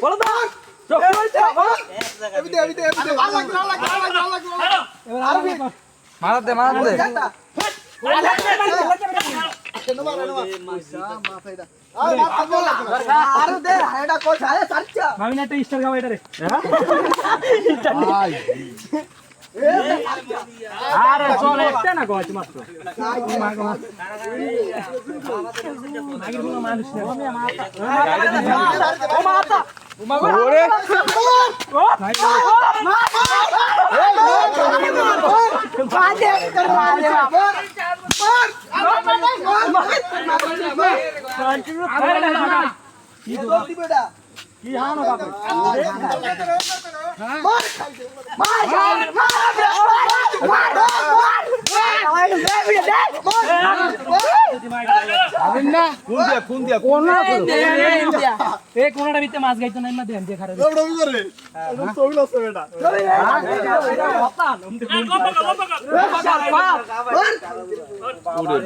বলো তো চোখ বলছে মার দে আমি না একটা স্টার খাবো এটা রে আরে চল একটা না কয় মাত্র কি হানো বাবা কোনটা ভিতরে মাছ গাইতো না না দেন দিয়ে খারে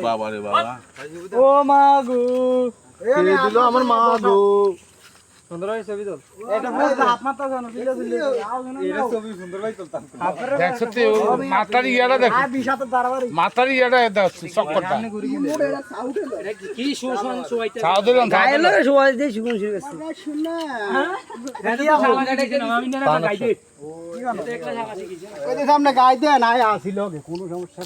বাবা রে বাবা ও মা গো দিল আমার মা গো সুন্দর হয়েছে ছবি তোল এটা পুরো হাত মাথা জানো দিলে দিলে এটা ছবি সুন্দর ভাই তুলতাম দেখছো তো মাথার ইয়াটা দেখো আর বিশাতে দাঁড়াবাড়ি মাথার ইয়াটা দেখছো চক্করটা কি শুন শুয়াইতে সাউদিরান গাইলো শুয়াই দে শুন শুরু করছে শুননা হ্যাঁ দিয়া শালা গাইতে আমি না গাইতে কি গান একলা শালা শিখিছে ওই যে সামনে গাই দেন আয় আসিল কোনো সমস্যা